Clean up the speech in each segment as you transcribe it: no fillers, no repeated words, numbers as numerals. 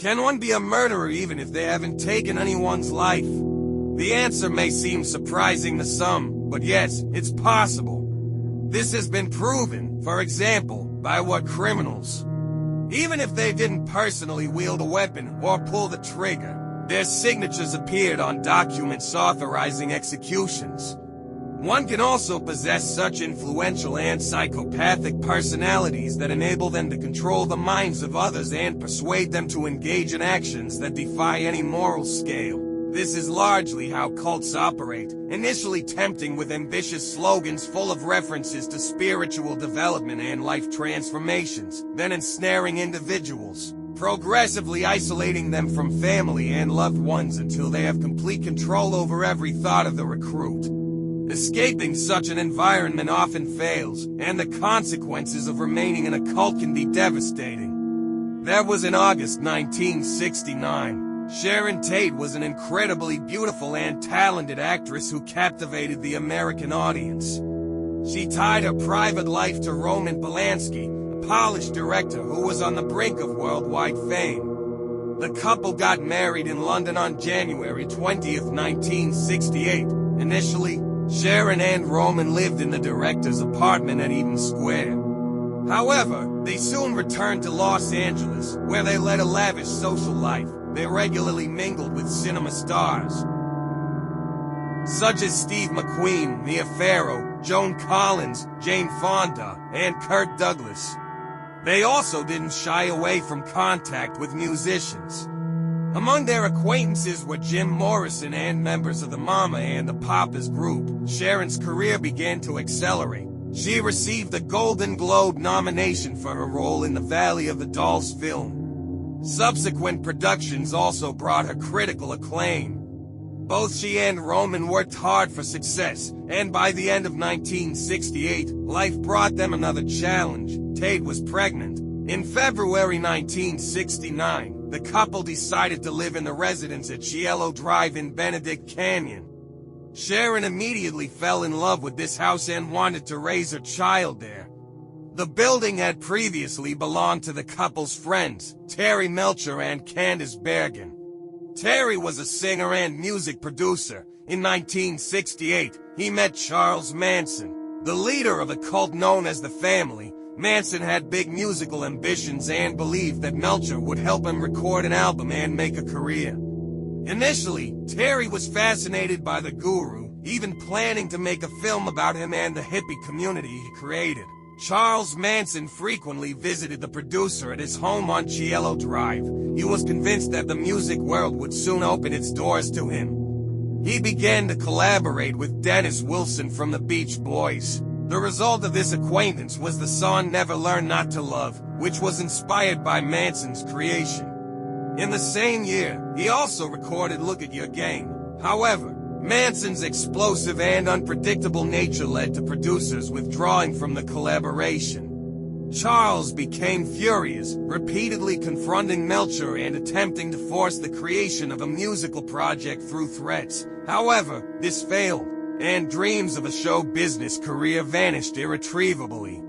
Can one be a murderer even if they haven't taken anyone's life? The answer may seem surprising to some, but yes, it's possible. This has been proven, for example, by what criminals. Even if they didn't personally wield a weapon or pull the trigger, their signatures appeared on documents authorizing executions. One can also possess such influential and psychopathic personalities that enable them to control the minds of others and persuade them to engage in actions that defy any moral scale. This is largely how cults operate, initially tempting with ambitious slogans full of references to spiritual development and life transformations, then ensnaring individuals, progressively isolating them from family and loved ones until they have complete control over every thought of the recruit. Escaping such an environment often fails, and the consequences of remaining in a cult can be devastating. That was in August 1969. Sharon Tate was an incredibly beautiful and talented actress who captivated the American audience. She tied her private life to Roman Polanski, a polished director who was on the brink of worldwide fame. The couple got married in London on January 20, 1968. Initially, Sharon and Roman lived in the director's apartment at Eden Square. However, they soon returned to Los Angeles, where they led a lavish social life. They regularly mingled with cinema stars, such as Steve McQueen, Mia Farrow, Joan Collins, Jane Fonda, and Kirk Douglas. They also didn't shy away from contact with musicians. Among their acquaintances were Jim Morrison and members of the Mama and the Papas group. Sharon's career began to accelerate. She received a Golden Globe nomination for her role in the Valley of the Dolls film. Subsequent productions also brought her critical acclaim. Both she and Roman worked hard for success, and by the end of 1968, life brought them another challenge. Tate was pregnant. In February 1969, the couple decided to live in the residence at Cielo Drive in Benedict Canyon. Sharon immediately fell in love with this house and wanted to raise her child there. The building had previously belonged to the couple's friends, Terry Melcher and Candace Bergen. Terry was a singer and music producer. In 1968, he met Charles Manson, the leader of a cult known as the Family. Manson had big musical ambitions and believed that Melcher would help him record an album and make a career. Initially, Terry was fascinated by the guru, even planning to make a film about him and the hippie community he created. Charles Manson frequently visited the producer at his home on Cielo Drive. He was convinced that the music world would soon open its doors to him. He began to collaborate with Dennis Wilson from the Beach Boys. The result of this acquaintance was the song Never Learn Not to Love, which was inspired by Manson's creation. In the same year, he also recorded Look at Your Game. However, Manson's explosive and unpredictable nature led to producers withdrawing from the collaboration. Charles became furious, repeatedly confronting Melcher and attempting to force the creation of a musical project through threats. However, this failed, and dreams of a show business career vanished irretrievably.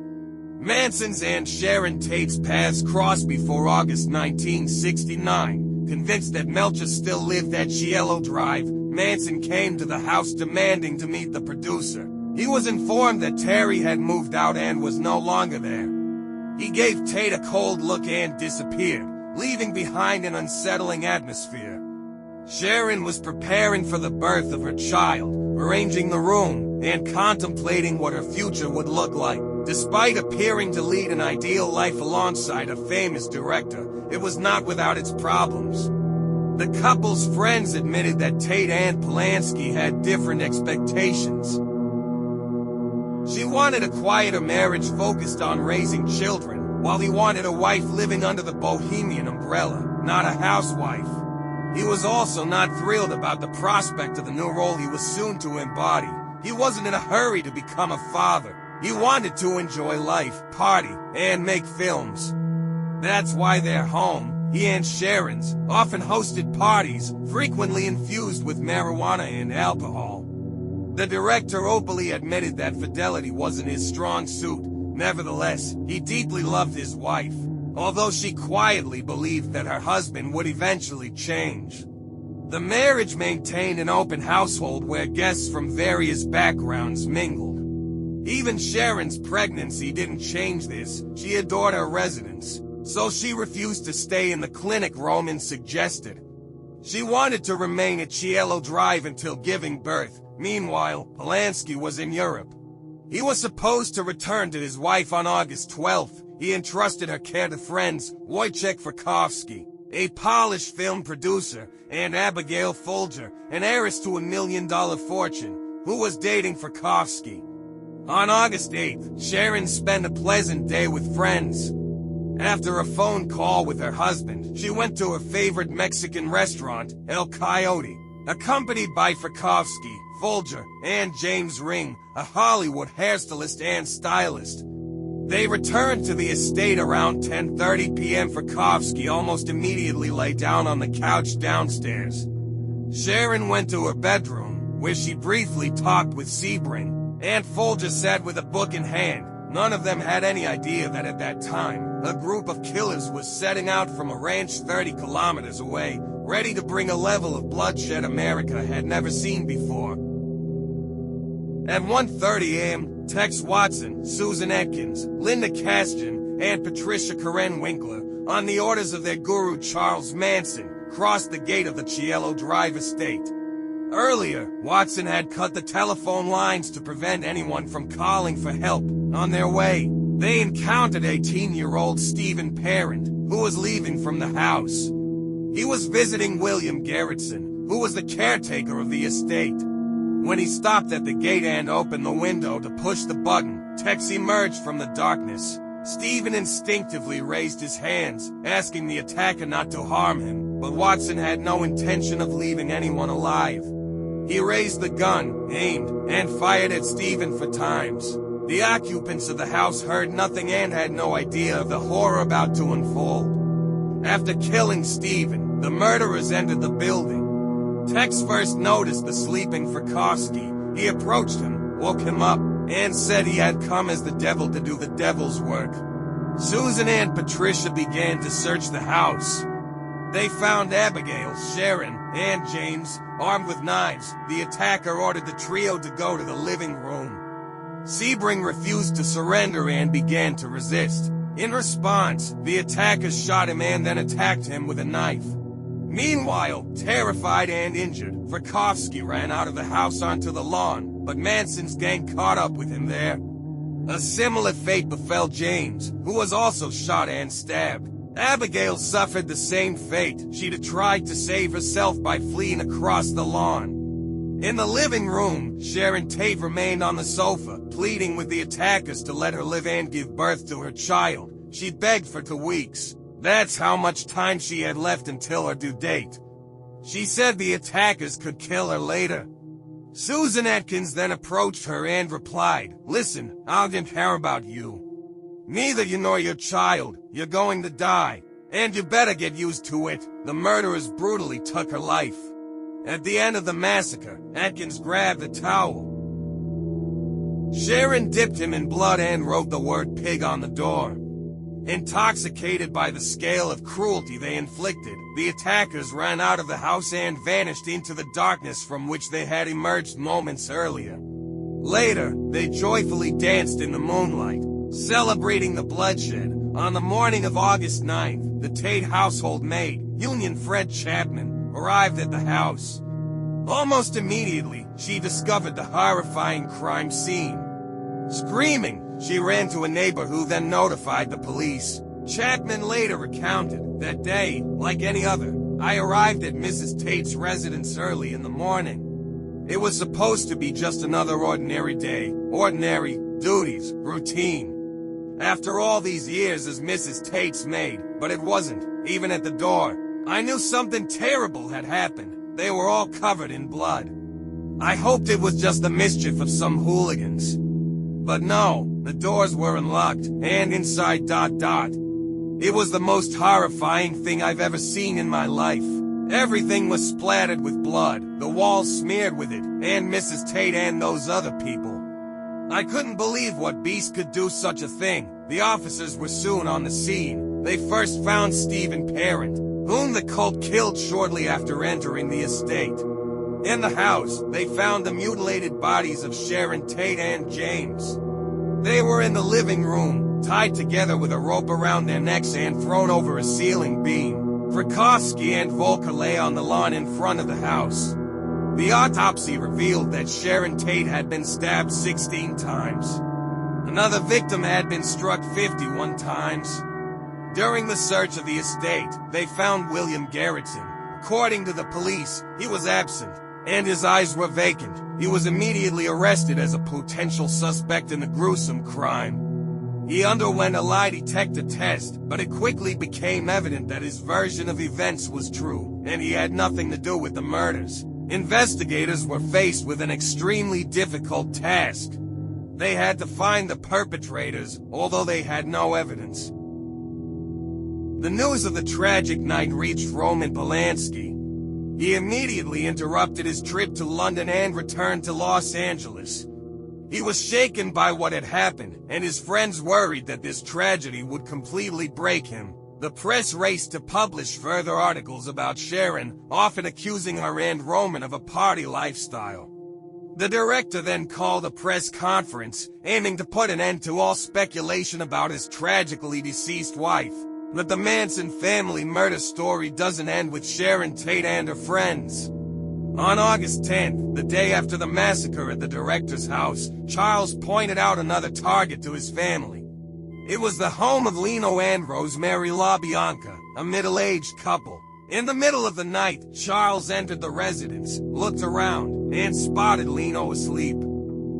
Manson's and Sharon Tate's paths crossed before August 1969. Convinced that Melcher still lived at Cielo Drive, Manson came to the house demanding to meet the producer. He was informed that Terry had moved out and was no longer there. He gave Tate a cold look and disappeared, leaving behind an unsettling atmosphere. Sharon was preparing for the birth of her child, arranging the room, and contemplating what her future would look like. Despite appearing to lead an ideal life alongside a famous director, it was not without its problems. The couple's friends admitted that Tate and Polanski had different expectations. She wanted a quieter marriage focused on raising children, while he wanted a wife living under the bohemian umbrella, not a housewife. He was also not thrilled about the prospect of the new role he was soon to embody. He wasn't in a hurry to become a father. He wanted to enjoy life, party, and make films. That's why their home, he and Sharon's, often hosted parties, frequently infused with marijuana and alcohol. The director openly admitted that fidelity wasn't his strong suit. Nevertheless, he deeply loved his wife. although she quietly believed that her husband would eventually change. The marriage maintained an open household where guests from various backgrounds mingled. Even Sharon's pregnancy didn't change this. She adored her residence, so she refused to stay in the clinic Roman suggested. She wanted to remain at Cielo Drive until giving birth. Meanwhile, Polanski was in Europe. He was supposed to return to his wife on August 12th. He entrusted her care to friends Wojciech Frykowski, a Polish film producer, and Abigail Folger, an heiress to $1 million fortune, who was dating Frykowski. On August 8th, Sharon spent a pleasant day with friends. After a phone call with her husband, she went to her favorite Mexican restaurant, El Coyote, accompanied by Frykowski, Folger, and James Ring, a Hollywood hairstylist and stylist. They returned to the estate around 10:30 p.m. Frykowski almost immediately lay down on the couch downstairs. Sharon went to her bedroom, where she briefly talked with Sebring, and Folger sat with a book in hand. None of them had any idea that at that time, a group of killers was setting out from a ranch 30 kilometers away, ready to bring a level of bloodshed America had never seen before. At 1:30 a.m., Tex Watson, Susan Atkins, Linda Kastian, and Patricia Karen Winkler, on the orders of their guru Charles Manson, crossed the gate of the Cielo Drive estate. Earlier, Watson had cut the telephone lines to prevent anyone from calling for help. On their way, they encountered 18-year-old Stephen Parent, who was leaving from the house. He was visiting William Garrettson, who was the caretaker of the estate. When he stopped at the gate and opened the window to push the button, Tex emerged from the darkness. Stephen instinctively raised his hands, asking the attacker not to harm him, but Watson had no intention of leaving anyone alive. He raised the gun, aimed, and fired at Stephen 4 times. The occupants of the house heard nothing and had no idea of the horror about to unfold. After killing Stephen, the murderers entered the building. Tex first noticed the sleeping Frykowski. He approached him, woke him up, and said he had come as the devil to do the devil's work. Susan and Patricia began to search the house. They found Abigail, Sharon, and James, armed with knives. The attacker ordered the trio to go to the living room. Sebring refused to surrender and began to resist. In response, the attackers shot him and then attacked him with a knife. Meanwhile, terrified and injured, Frykowski ran out of the house onto the lawn, but Manson's gang caught up with him there. A similar fate befell James, who was also shot and stabbed. Abigail suffered the same fate. She'd tried to save herself by fleeing across the lawn. In the living room, Sharon Tate remained on the sofa, pleading with the attackers to let her live and give birth to her child. She'd begged for 2 weeks. That's how much time she had left until her due date. She said the attackers could kill her later. Susan Atkins then approached her and replied, "Listen, I don't care about you. Neither you nor your child. You're going to die. And you better get used to it." The murderers brutally took her life. At the end of the massacre, Atkins grabbed a towel. Sharon dipped him in blood and wrote the word pig on the door. Intoxicated by the scale of cruelty they inflicted, the attackers ran out of the house and vanished into the darkness from which they had emerged moments earlier. Later, they joyfully danced in the moonlight, celebrating the bloodshed. On the morning of August 9th, the Tate household maid, Union Fred Chapman, arrived at the house. Almost immediately, she discovered the horrifying crime scene. Screaming, she ran to a neighbor who then notified the police. Chapman later recounted, "That day, like any other, I arrived at Mrs. Tate's residence early in the morning. It was supposed to be just another ordinary day, ordinary duties, routine. After all these years as Mrs. Tate's maid, but it wasn't, even at the door. I knew something terrible had happened. They were all covered in blood. I hoped it was just the mischief of some hooligans. But no, the doors were unlocked, and inside ... It was the most horrifying thing I've ever seen in my life. Everything was splattered with blood, the walls smeared with it, and Mrs. Tate and those other people. I couldn't believe what beast could do such a thing." The officers were soon on the scene. they first found Stephen Parent, whom the cult killed shortly after entering the estate. In the house, they found the mutilated bodies of Sharon Tate and James. They were in the living room, tied together with a rope around their necks and thrown over a ceiling beam. Frykowski and Volker lay on the lawn in front of the house. The autopsy revealed that Sharon Tate had been stabbed 16 times. Another victim had been struck 51 times. During the search of the estate, they found William Garrettson. According to the police, he was absent, and his eyes were vacant. He was immediately arrested as a potential suspect in the gruesome crime. He underwent a lie detector test, but it quickly became evident that his version of events was true, and he had nothing to do with the murders. Investigators were faced with an extremely difficult task. They had to find the perpetrators, although they had no evidence. The news of the tragic night reached Roman Polanski. He immediately interrupted his trip to London and returned to Los Angeles. He was shaken by what had happened, and his friends worried that this tragedy would completely break him. The press raced to publish further articles about Sharon, often accusing her and Roman of a party lifestyle. The director then called a press conference, aiming to put an end to all speculation about his tragically deceased wife. But the Manson family murder story doesn't end with Sharon Tate and her friends. On August 10th, the day after the massacre at the director's house, Charles pointed out another target to his family. It was the home of Lino and Rosemary LaBianca, a middle-aged couple. In the middle of the night, Charles entered the residence, looked around, and spotted Lino asleep.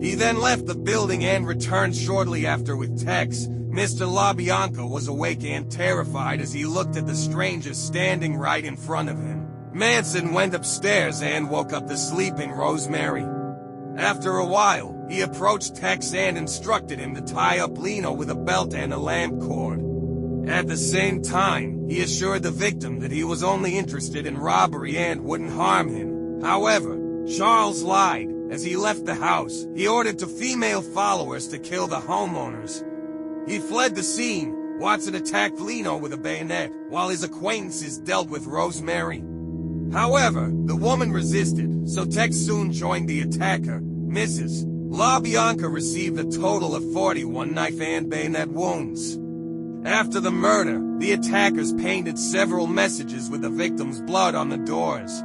He then left the building and returned shortly after with Tex. Mr. LaBianca was awake and terrified as he looked at the stranger standing right in front of him. Manson went upstairs and woke up the sleeping Rosemary. After a while, he approached Tex and instructed him to tie up Lino with a belt and a lamp cord. At the same time, he assured the victim that he was only interested in robbery and wouldn't harm him. However, Charles lied. As he left the house, he ordered two female followers to kill the homeowners. He fled the scene. Watson attacked Lino with a bayonet, while his acquaintances dealt with Rosemary. However, the woman resisted, so Tex soon joined the attacker. Mrs. LaBianca received a total of 41 knife and bayonet wounds. After the murder, the attackers painted several messages with the victim's blood on the doors.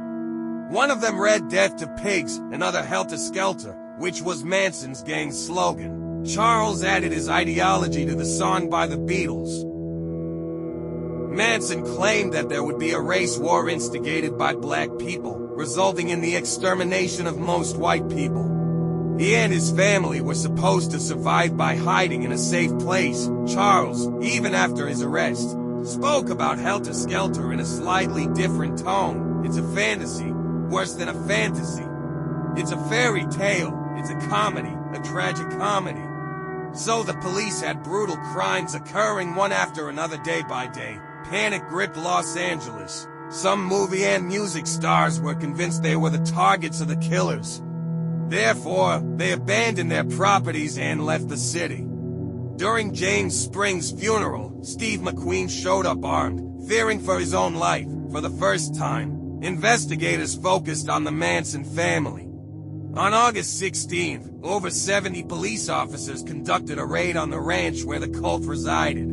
One of them read "Death to Pigs," another "Helter Skelter," which was Manson's gang slogan. Charles added his ideology to the song by the Beatles. Manson claimed that there would be a race war instigated by black people, resulting in the extermination of most white people. He and his family were supposed to survive by hiding in a safe place. Charles, even after his arrest, spoke about Helter Skelter in a slightly different tone. It's a fantasy, worse than a fantasy. It's a fairy tale, it's a comedy, a tragic comedy. So the police had brutal crimes occurring one after another day by day. Panic gripped Los Angeles. Some movie and music stars were convinced they were the targets of the killers. Therefore, they abandoned their properties and left the city. During James Spring's funeral, Steve McQueen showed up armed, fearing for his own life. For the first time, investigators focused on the Manson family. On August 16th, over 70 police officers conducted a raid on the ranch where the cult resided.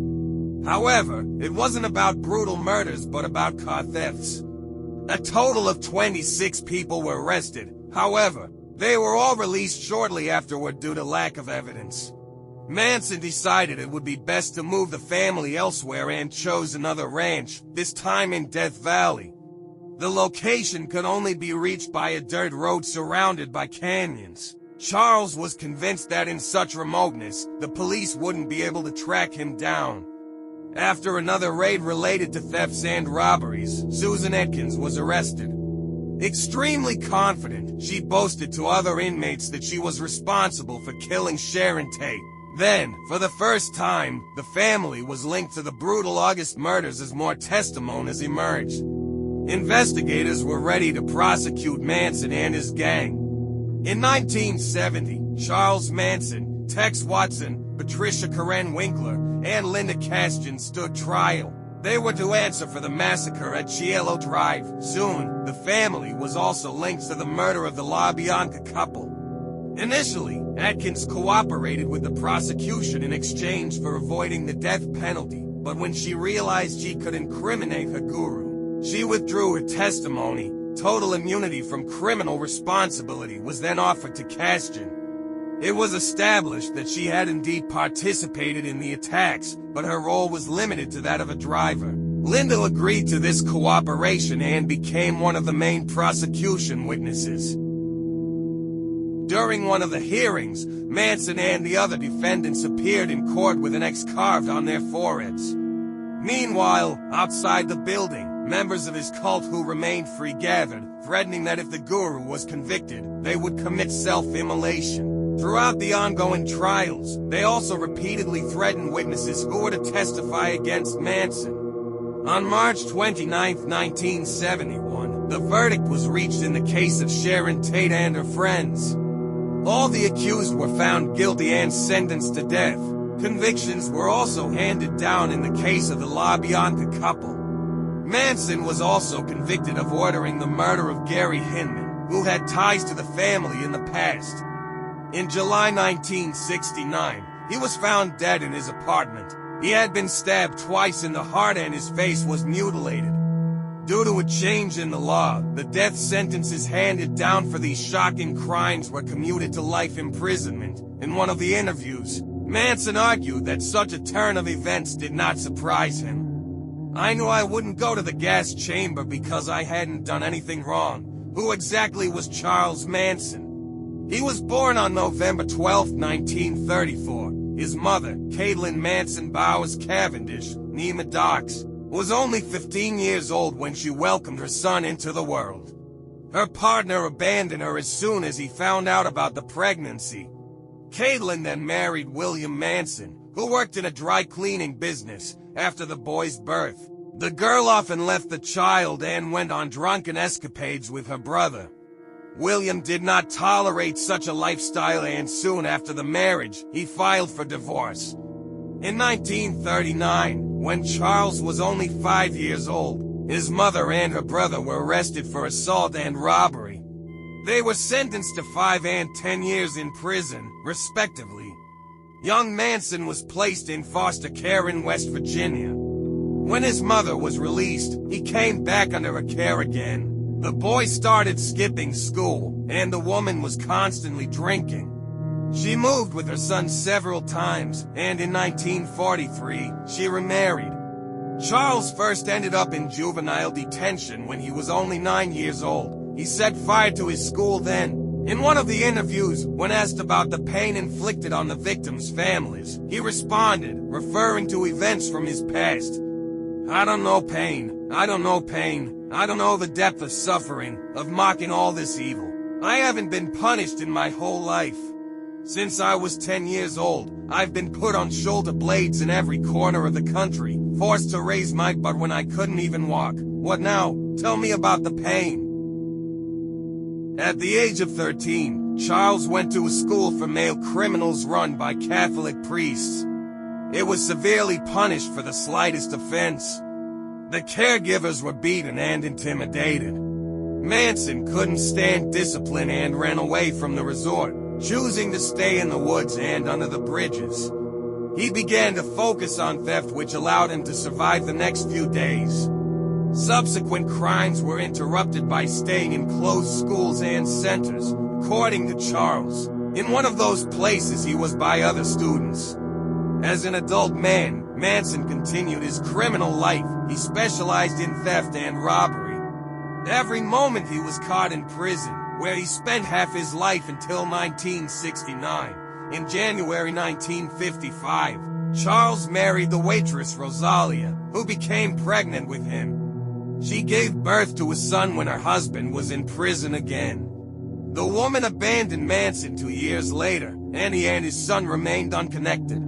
However, it wasn't about brutal murders but about car thefts. A total of 26 people were arrested. However, they were all released shortly afterward due to lack of evidence. Manson decided it would be best to move the family elsewhere and chose another ranch, this time in Death Valley. The location could only be reached by a dirt road surrounded by canyons. Charles was convinced that in such remoteness, the police wouldn't be able to track him down. After another raid related to thefts and robberies, Susan Atkins was arrested. Extremely confident, she boasted to other inmates that she was responsible for killing Sharon Tate. Then, for the first time, the family was linked to the brutal August murders as more testimonies emerged. Investigators were ready to prosecute Manson and his gang. In 1970, Charles Manson, Tex Watson, Patricia Karen Winkler, and Linda Kastian stood trial. They were to answer for the massacre at Cielo Drive. Soon, the family was also linked to the murder of the LaBianca couple. Initially, Atkins cooperated with the prosecution in exchange for avoiding the death penalty, but when she realized she could incriminate her guru, she withdrew her testimony. Total immunity from criminal responsibility was then offered to Kastian. It was established that she had indeed participated in the attacks, but her role was limited to that of a driver. Linda agreed to this cooperation and became one of the main prosecution witnesses. During one of the hearings, Manson and the other defendants appeared in court with an X carved on their foreheads. Meanwhile, outside the building, members of his cult who remained free gathered, threatening that if the guru was convicted, they would commit self-immolation. Throughout the ongoing trials, they also repeatedly threatened witnesses who were to testify against Manson. On March 29, 1971, the verdict was reached in the case of Sharon Tate and her friends. All the accused were found guilty and sentenced to death. Convictions were also handed down in the case of the LaBianca couple. Manson was also convicted of ordering the murder of Gary Hinman, who had ties to the family in the past. In July 1969, he was found dead in his apartment. He had been stabbed twice in the heart and his face was mutilated. Due to a change in the law, the death sentences handed down for these shocking crimes were commuted to life imprisonment. In one of the interviews, Manson argued that such a turn of events did not surprise him. "I knew I wouldn't go to the gas chamber because I hadn't done anything wrong." Who exactly was Charles Manson? He was born on November 12, 1934. His mother, Caitlin Manson Bowers Cavendish, née Maddox, was only 15 years old when she welcomed her son into the world. Her partner abandoned her as soon as he found out about the pregnancy. Caitlin then married William Manson, who worked in a dry cleaning business, after the boy's birth. The girl often left the child and went on drunken escapades with her brother. William did not tolerate such a lifestyle and soon after the marriage, he filed for divorce. In 1939, when Charles was only 5 years old, his mother and her brother were arrested for assault and robbery. They were sentenced to 5 and 10 years in prison, respectively. Young Manson was placed in foster care in West Virginia. When his mother was released, he came back under her care again. The boy started skipping school, and the woman was constantly drinking. She moved with her son several times, and in 1943, she remarried. Charles first ended up in juvenile detention when he was only 9 years old. He set fire to his school then. In one of the interviews, when asked about the pain inflicted on the victims' families, he responded, referring to events from his past. "I don't know pain. I don't know pain. I don't know the depth of suffering, of mocking all this evil. I haven't been punished in my whole life. Since I was 10 years old, I've been put on shoulder blades in every corner of the country, forced to raise my butt when I couldn't even walk. What now? Tell me about the pain." At the age of 13, Charles went to a school for male criminals run by Catholic priests. It was severely punished for the slightest offense. The caregivers were beaten and intimidated. Manson couldn't stand discipline and ran away from the resort, choosing to stay in the woods and under the bridges. He began to focus on theft, which allowed him to survive the next few days. Subsequent crimes were interrupted by staying in closed schools and centers, according to Charles. In one of those places he was by other students. As an adult man, Manson continued his criminal life. He specialized in theft and robbery. Every moment he was caught in prison, where he spent half his life until 1969. In January 1955, Charles married the waitress Rosalia, who became pregnant with him. She gave birth to a son when her husband was in prison again. The woman abandoned Manson 2 years later, and he and his son remained unconnected.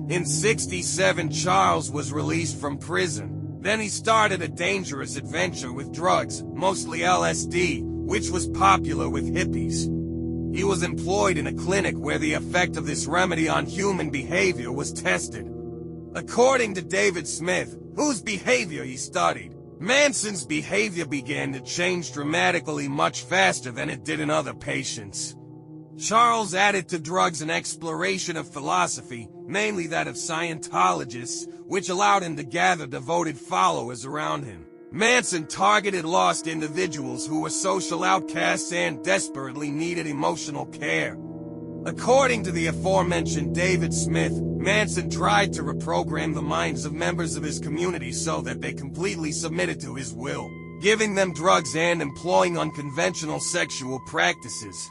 In '67, Charles was released from prison. Then he started a dangerous adventure with drugs, mostly LSD, which was popular with hippies. He was employed in a clinic where the effect of this remedy on human behavior was tested. According to David Smith, whose behavior he studied, Manson's behavior began to change dramatically much faster than it did in other patients. Charles added to drugs an exploration of philosophy, mainly that of Scientologists, which allowed him to gather devoted followers around him. Manson targeted lost individuals who were social outcasts and desperately needed emotional care. According to the aforementioned David Smith, Manson tried to reprogram the minds of members of his community so that they completely submitted to his will, giving them drugs and employing unconventional sexual practices.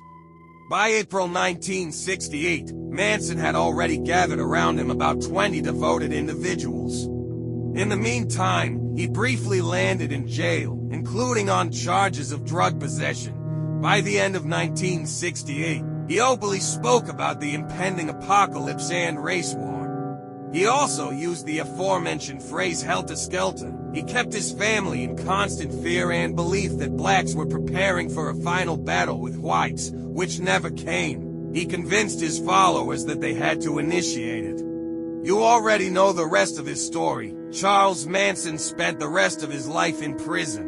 By April 1968, Manson had already gathered around him about 20 devoted individuals. In the meantime, he briefly landed in jail, including on charges of drug possession. By the end of 1968, he openly spoke about the impending apocalypse and race war. He also used the aforementioned phrase helter-skelter. He kept his family in constant fear and belief that blacks were preparing for a final battle with whites, which never came. He convinced his followers that they had to initiate it. You already know the rest of his story. Charles Manson spent the rest of his life in prison.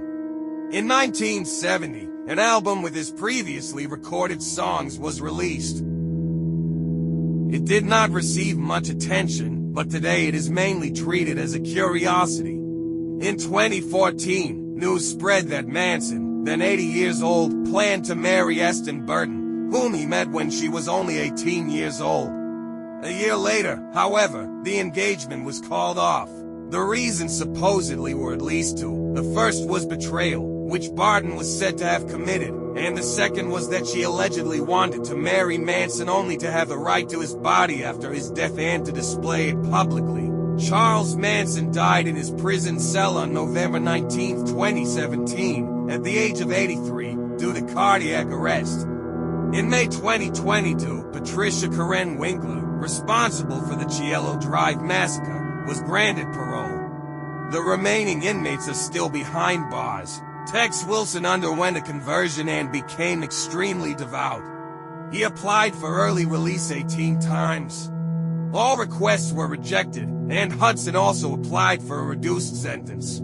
In 1970, an album with his previously recorded songs was released. It did not receive much attention, but today it is mainly treated as a curiosity. In 2014, news spread that Manson, then 80 years old, planned to marry Eston Burton, whom he met when she was only 18 years old. A year later, however, the engagement was called off. The reasons supposedly were at least two. The first was betrayal, which Barton was said to have committed, and the second was that she allegedly wanted to marry Manson only to have the right to his body after his death and to display it publicly. Charles Manson died in his prison cell on November 19, 2017, at the age of 83, due to cardiac arrest. In May 2022, Patricia Karen Winkler, responsible for the Cielo Drive massacre, was granted parole. The remaining inmates are still behind bars. Tex Wilson underwent a conversion and became extremely devout. He applied for early release 18 times. All requests were rejected, and Hudson also applied for a reduced sentence.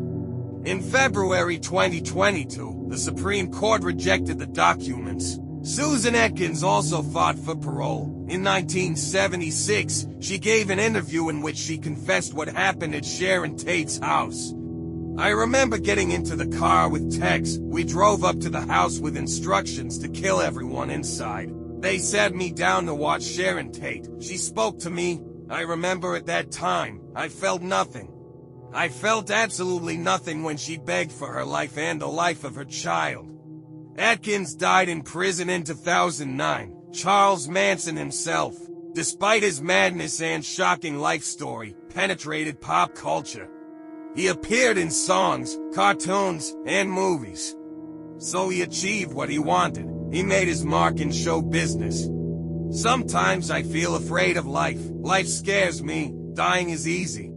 In February 2022, the Supreme Court rejected the documents. Susan Atkins also fought for parole. In 1976, she gave an interview in which she confessed what happened at Sharon Tate's house. I remember getting into the car with Tex. We drove up to the house with instructions to kill everyone inside. They sat me down to watch Sharon Tate. She spoke to me. I remember at that time, I felt nothing. I felt absolutely nothing when she begged for her life and the life of her child. Atkins died in prison in 2009. Charles Manson himself, despite his madness and shocking life story, penetrated pop culture. He appeared in songs, cartoons, and movies. So he achieved what he wanted. He made his mark in show business. Sometimes I feel afraid of life. Life scares me. Dying is easy.